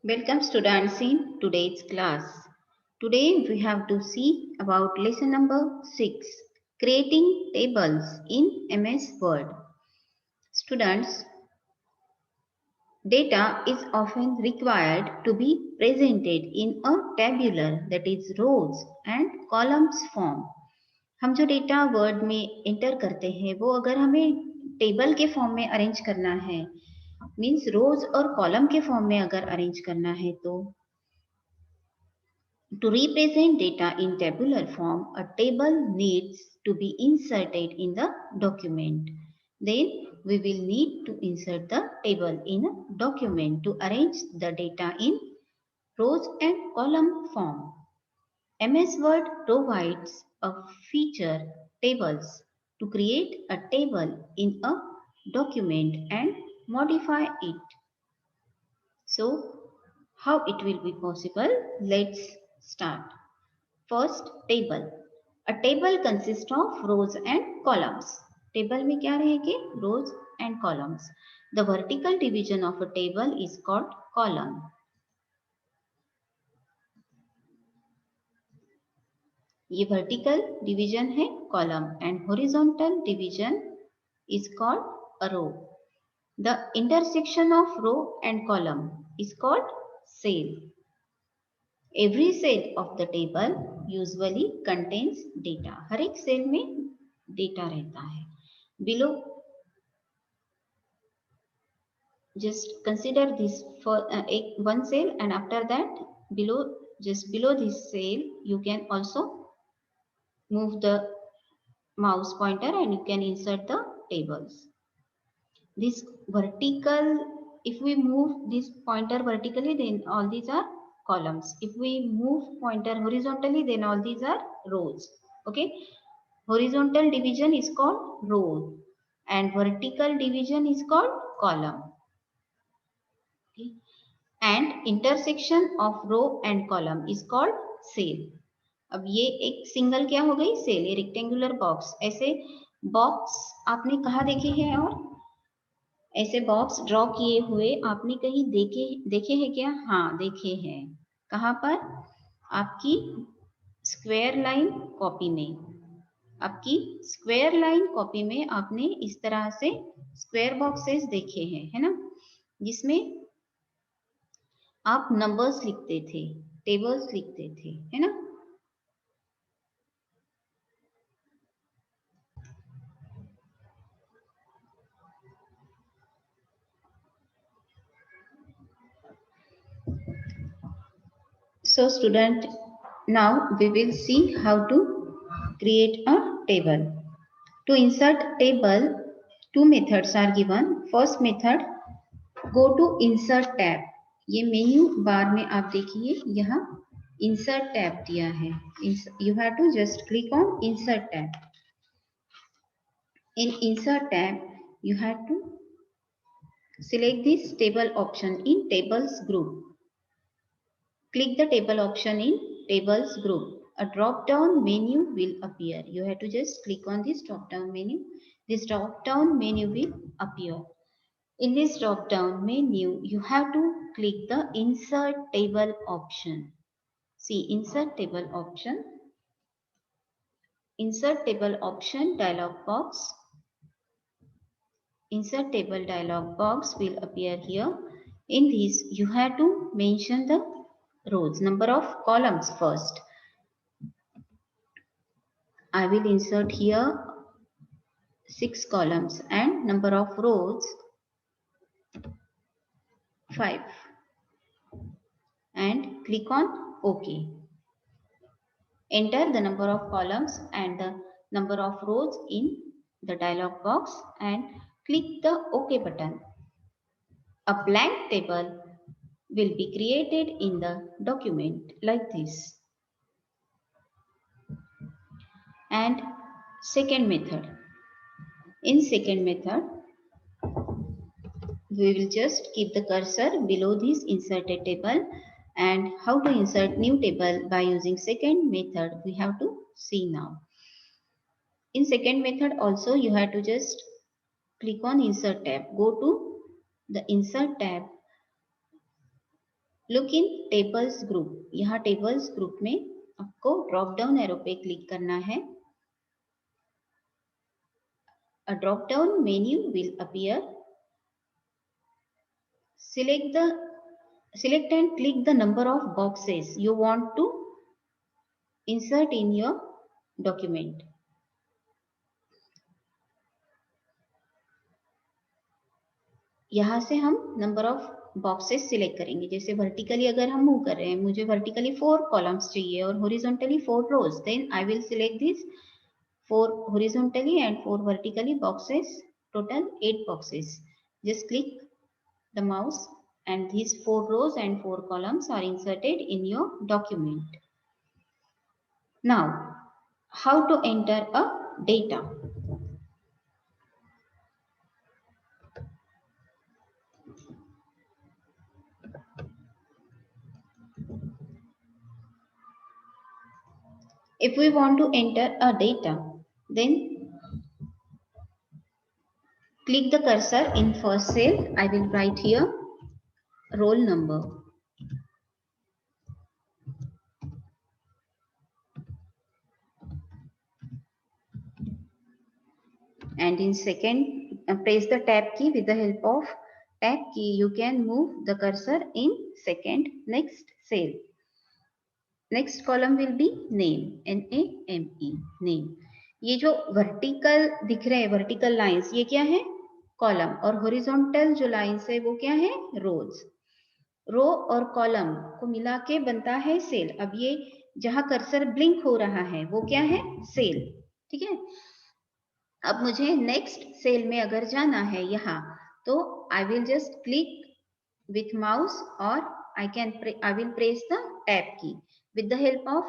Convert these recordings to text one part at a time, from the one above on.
Welcome students in today's class. Today we have to see about lesson number 6, creating tables in MS Word. Students, data is often required to be presented in a tabular, that is rows and columns form. हम जो data word में enter करते हैं वो अगर हमें table के form में अरेंज करना है, मीन्स रोज और कॉलम के फॉर्म में अगर अरेंज करना है तो to represent data in tabular form, a table needs to be inserted in the document. Then we will need to insert the table in a document to arrange the data in rows and column form. MS Word provides a feature tables to create a table in a document and modify it. So, how it will be possible? Let's start. First, table. A table consists of rows and columns. Table में क्या रहेंगे? Rows and columns. The vertical division of a table is called column. ये vertical division है column and horizontal division is called a row. The intersection of row and column is called cell. Every cell of the table usually contains data. हर एक cell में data रहता है. Below, just consider this for one cell, and after that below, just below this cell, you can also move the mouse pointer and you can insert the tables. This vertical, if we move this pointer vertically, then all these are columns. If we move pointer horizontally, then all these are rows. Okay, horizontal division is called row and vertical division is called column. Okay. And intersection of row and column is called cell. अब ये एक single क्या हो गई? Cell. ये rectangular box. ऐसे box आपने कहाँ देखे हैं? और ऐसे बॉक्स ड्रॉ किए हुए आपने कहीं देखे हैं क्या? हाँ, देखे हैं. कहाँ पर? आपकी स्क्वायर लाइन कॉपी में. आपकी स्क्वायर लाइन कॉपी में आपने इस तरह से स्क्वायर बॉक्सेस देखे हैं, है ना, जिसमें आप नंबर्स लिखते थे, टेबल्स लिखते थे, है ना. So student, now we will see how to create a table. To insert table, two methods are given. First method, go to insert tab. ये मेन्यू बार में आप देखिए यहाँ insert tab दिया है. You have to just click on insert tab. In insert tab, you have to select this table option in tables group. Click the table option in tables group. A drop down menu will appear. You have to just click on this drop down menu. This drop down menu will appear. In this drop down menu, you have to click the insert table option. See insert table option. Insert table option dialog box. Insert table dialog box will appear here. In this, you have to mention the rows, number of columns first. I will insert here 6 columns and number of rows 5 and click on OK. Enter the number of columns and the number of rows in the dialog box and click the OK button. A blank table will be created in the document like this. And second method. In second method, we will just keep the cursor below this inserted table, and how to insert new table by using second method we have to see now. In second method also you have to just click on insert tab. Go to the insert tab look in tables group, यहाँ tables group में आपको drop down arrow पे click करना है. A drop down menu will appear. Select and click the number of boxes you want to insert in your document. यहाँ से हम number of boxes select करेंगे. जैसे वर्टिकली अगर हम मूव कर रहे हैं, मुझे वर्टिकली 4 कॉलम्स चाहिए और horizontally 4 rows, then I will select this 4 horizontally and 4 vertically boxes, total 8 boxes. Just click the mouse and these 4 rows and 4 columns are inserted in your document. Now, how to enter a data? If we want to enter a data, then click the cursor in first cell. I will write here roll number. And in second, press the tab key. With the help of tab key, you can move the cursor in second next cell. Next column will be name, N-A-M-E, name. ये जो vertical दिख रहे हैं, vertical lines, ये क्या है? Column. और horizontal जो लाइंस है वो क्या है? रोज. रो और कॉलम को मिला के बनता है सेल. अब ये जहां कर्सर ब्लिंक हो रहा है वो क्या है? सेल. ठीक है. अब मुझे नेक्स्ट सेल में अगर जाना है यहाँ, तो I will just click with mouse, or I will press the tab key. With the help of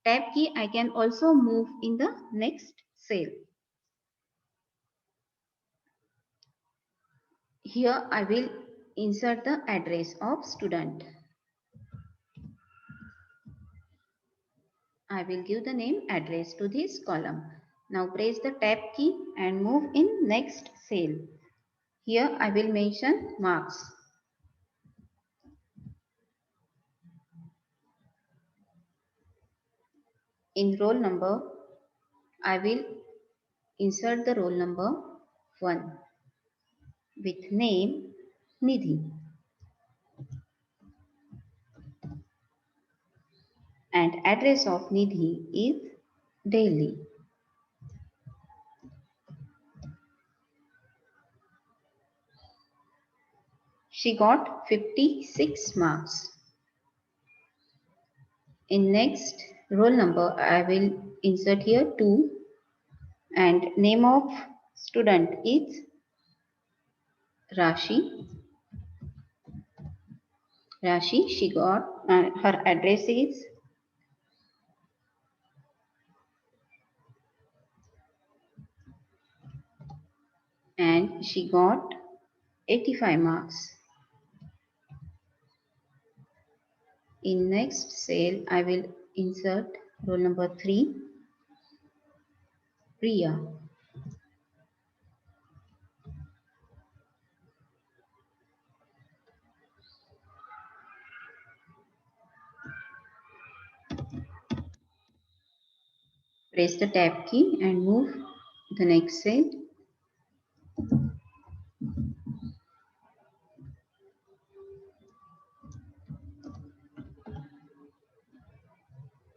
tab key, I can also move in the next cell. Here I will insert the address of student. I will give the name address to this column. Now press the tab key and move in next cell. Here I will mention marks. In roll number, I will insert the roll number 1 with name Nidhi. And address of Nidhi is Delhi. She got 56 marks. In next roll number, I will insert here 2, and name of student is Rashi. Rashi, she got, her address is and she got 85 marks. In next cell, I will insert roll number 3, Priya. Press the tab key and move the next cell.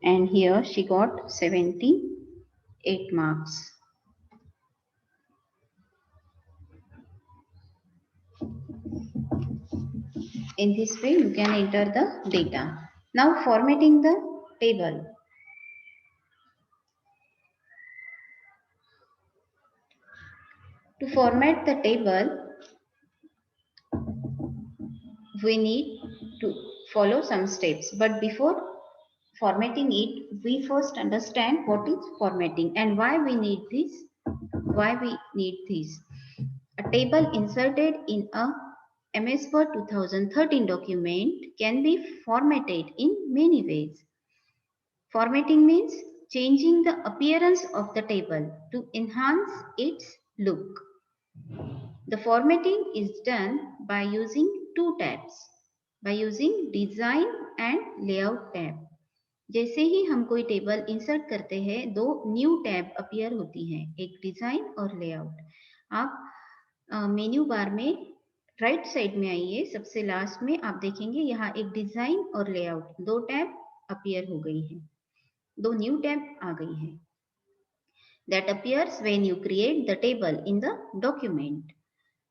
And here she got 78 marks. In this way, you can enter the data. Now formatting the table. To format the table, we need to follow some steps. But before formatting it, we first understand what is formatting and why we need this. Why we need this? A table inserted in a MS Word 2013 document can be formatted in many ways. Formatting means changing the appearance of the table to enhance its look. The formatting is done by using two tabs. by using design and layout tab. जैसे ही हम कोई table insert करते हैं, दो new tab appear होती हैं, एक design और लेआउट। आप मेन्यू बार में राइट साइड में आइए, सबसे लास्ट में आप देखेंगे यहाँ एक डिजाइन और लेआउट, दो टैब अपीयर हो गई है, दो न्यू टैब आ गई है। That appears when you create the table in the document.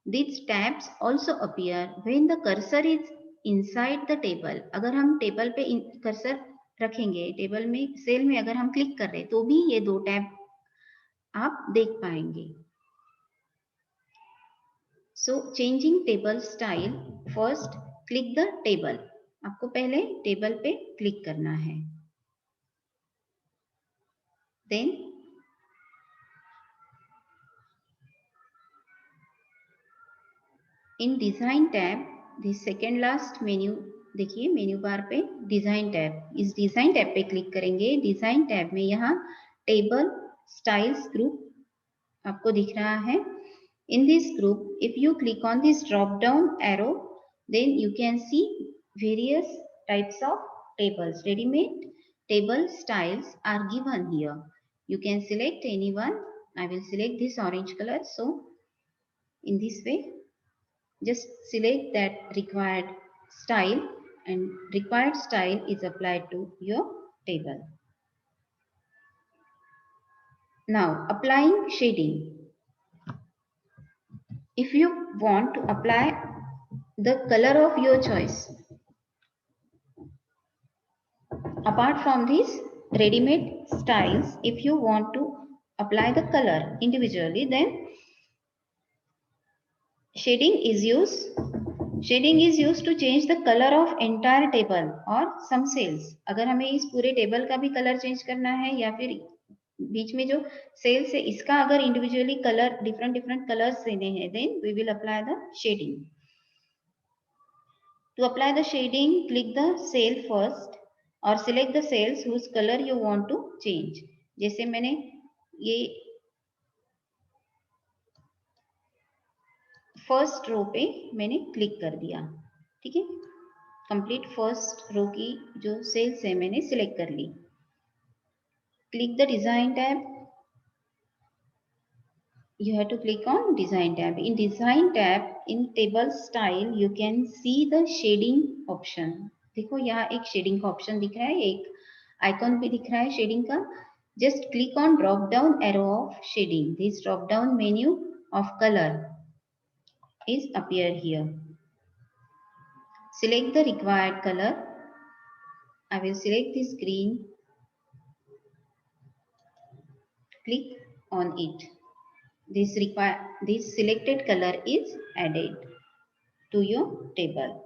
These tabs also appear when the cursor is inside the table. अगर हम टेबल पे कर्सर रखेंगे, टेबल में सेल में अगर हम क्लिक कर रहे हैं तो भी ये दो टैब आप देख पाएंगे। So changing table style, first click the table. आपको पहले टेबल पे क्लिक करना है। Then in design tab, the second last menu देखिए, मेन्यू बार पे डिजाइन टैब, इस डिजाइन टैब पे क्लिक करेंगे। डिजाइन टैब में यहाँ टेबल स्टाइल्स ग्रुप आपको दिख रहा है। In this group, if you click on this drop down arrow, then you can see various types of tables. Ready-made table styles are given here. You can select any one. I will select this orange color. So in this way, just select that required style, and required style is applied to your table. Now applying shading. If you want to apply the color of your choice, apart from these ready-made styles, if you want to apply the color individually, then shading is used to change the color of entire table or some cells. अगर हमें इस पूरे table का भी colour change करना है या फिर बीच में जो सेल्स है इसका अगर इंडिविजुअली कलर डिफरेंट कलर्स देने हैं, then we will apply the shading. To apply the shading, click the cell first or select the cells whose color you want to change. जैसे मैंने ये फर्स्ट रो पे मैंने क्लिक कर दिया, ठीक है। कंप्लीट फर्स्ट रो की जो सेल्स है मैंने सिलेक्ट कर ली। Click the design tab, you have to click on design tab. In design tab, in table style, you can see the shading option. देखो यहाँ एक शेडिंग का ऑप्शन दिख रहा है, एक आइकॉन भी दिख रहा है शेडिंग का। Just click on drop down arrow of shading. This drop down menu of colour is appear here. Select the required color. I will select this green. Click on it. This selected color is added to your table.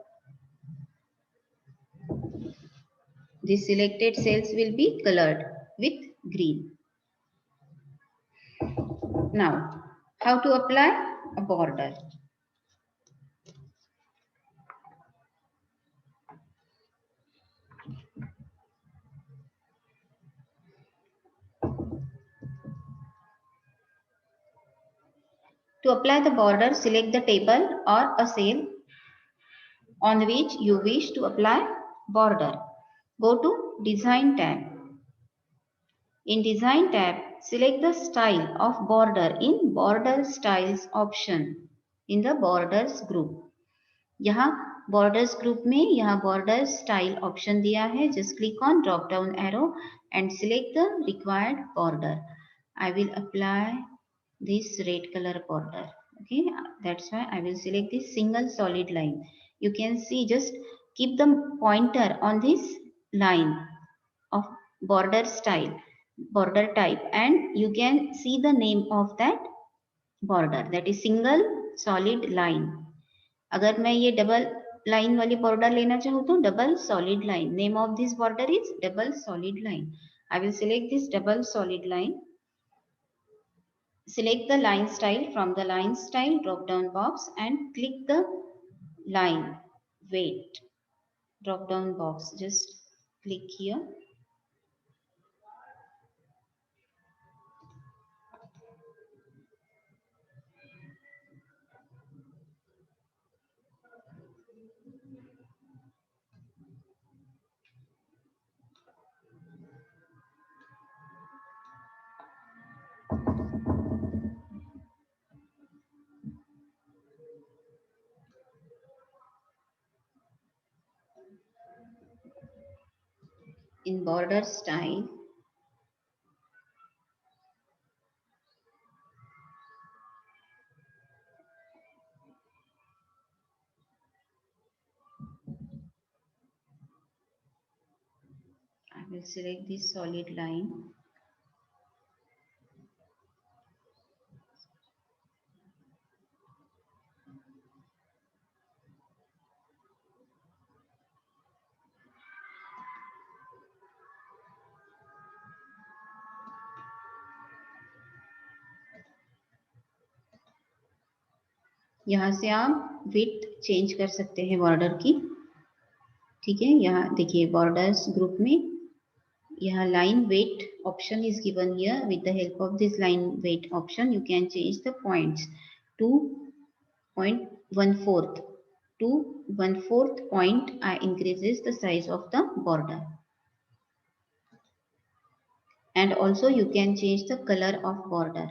The selected cells will be colored with green. Now, how to apply a border? To apply the border, select the table or a cell on which you wish to apply border. Go to Design tab. In Design tab, select the style of border in Border Styles option in the Borders group. यहाँ Borders group में यहाँ Border Style option दिया है. Just click on drop down arrow and select the required border. I will apply this red color border. Okay, that's why I will select this single solid line. You can see, just keep the pointer on this line of border style, border type, and you can see the name of that border, that is single solid line. अगर मैं ये double line वाली border लेना चाहूँ तो double solid line, name of this border is double solid line. I will select this double solid line. Select the line style from the line style drop down box and click the line weight drop down box. Just click here. In border style, I will select this solid line. यहाँ से आप width change कर सकते हैं border की। ठीक है, यहाँ देखिए बॉर्डर्स ग्रुप में यहाँ line weight option is given here. With the help of this line weight option, you can change the points to 0.14 to 1/4 point. Increases the size of the border, and also you can change the color of border.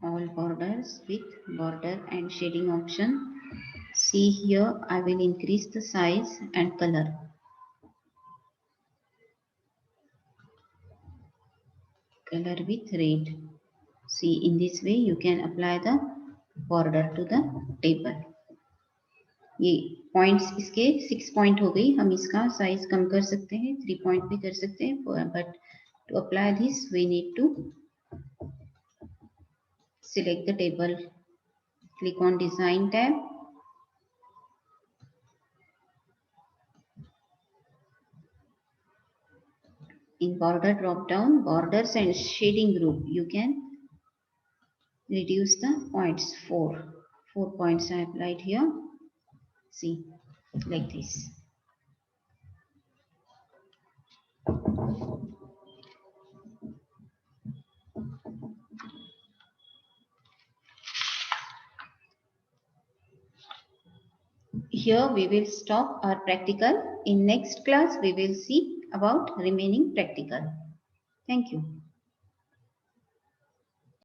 All borders with border and shading option. See here, I will increase the size and color. Color with red. See, in this way you can apply the border to the table. ये points इसके 6 point हो गई, हम इसका size कम कर सकते हैं, 3 point भी कर सकते हैं, but to apply this we need to select the table, click on design tab, in border drop down, borders and shading group, you can reduce the points. 4 points I applied here. See, like this. Here we will stop our practical. In next class we will see about remaining practical. Thank you.